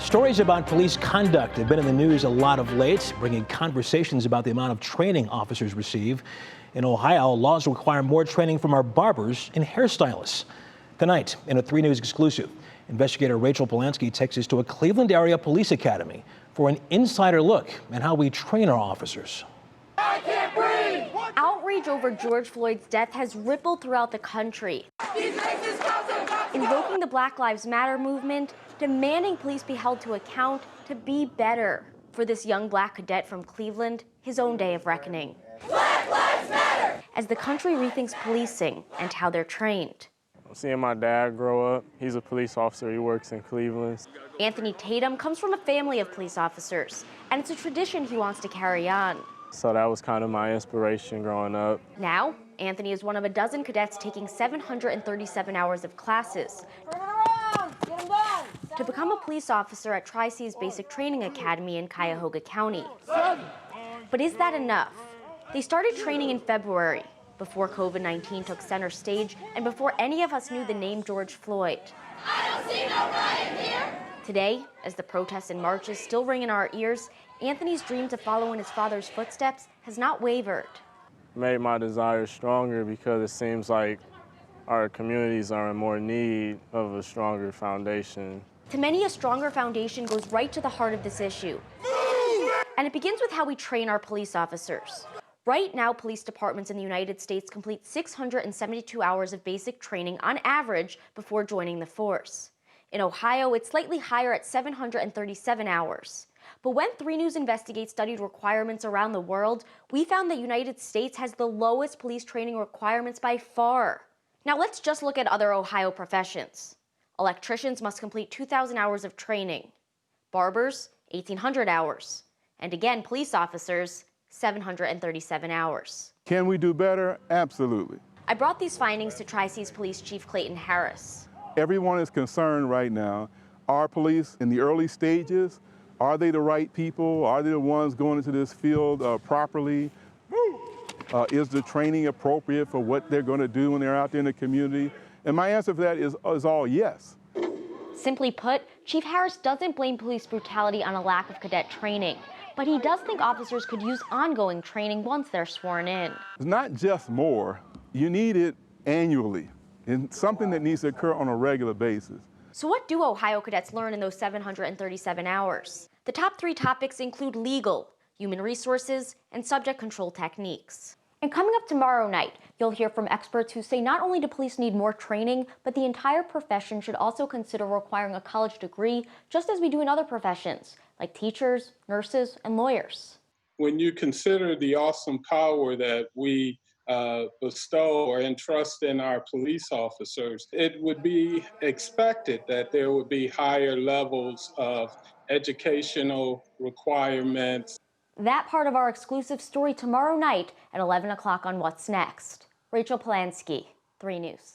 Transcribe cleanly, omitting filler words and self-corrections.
Stories about police conduct have been in the news a lot of late, bringing conversations about the amount of training officers receive. In Ohio, laws require more training from our barbers and hairstylists. Tonight, in a 3 News exclusive, investigator Rachel Polansky takes us to a Cleveland area police academy for an insider look at how we train our officers. I can't breathe! Outrage over George Floyd's death has rippled throughout the country, invoking the Black Lives Matter movement, demanding police be held to account to be better. For this young black cadet from Cleveland, his own day of reckoning. Black Lives Matter! As the country rethinks policing and how they're trained. Seeing my dad grow up, he's a police officer, he works in Cleveland. Anthony Tatum comes from a family of police officers, and it's a tradition he wants to carry on. So that was kind of my inspiration growing up. Now, Anthony is one of a dozen cadets taking 737 hours of classes to become a police officer at Tri-C's Basic Training Academy in Cuyahoga County. But is that enough? They started training in February, before COVID-19 took center stage and before any of us knew the name George Floyd. I don't see no riot here. Today, as the protests and marches still ring in our ears, Anthony's dream to follow in his father's footsteps has not wavered. Made my desire stronger because it seems like our communities are in more need of a stronger foundation. To many, a stronger foundation goes right to the heart of this issue. And it begins with how we train our police officers. Right now, police departments in the United States complete 672 hours of basic training on average before joining the force. In Ohio, it's slightly higher at 737 hours. But when 3 News Investigates studied requirements around the world, we found the United States has the lowest police training requirements by far. Now let's just look at other Ohio professions. Electricians must complete 2,000 hours of training. Barbers, 1,800 hours. And again, police officers, 737 hours. Can we do better? Absolutely. I brought these findings to Tri-C's Police Chief Clayton Harris. Everyone is concerned right now. Are police in the early stages? Are they the right people? Are they the ones going into this field properly? Is the training appropriate for what they're going to do when they're out there in the community? And my answer for that is all yes. Simply put, Chief Harris doesn't blame police brutality on a lack of cadet training, but he does think officers could use ongoing training once they're sworn in. It's not just more. You need it annually. It's something that needs to occur on a regular basis. So what do Ohio cadets learn in those 737 hours? The top 3 topics include legal, human resources, and subject control techniques. And coming up tomorrow night, you'll hear from experts who say not only do police need more training, but the entire profession should also consider requiring a college degree, just as we do in other professions, like teachers, nurses, and lawyers. When you consider the awesome power that we bestow or entrust in our police officers, it would be expected that there would be higher levels of educational requirements. That part of our exclusive story tomorrow night at 11 o'clock on What's Next. Rachel Polansky, 3 News.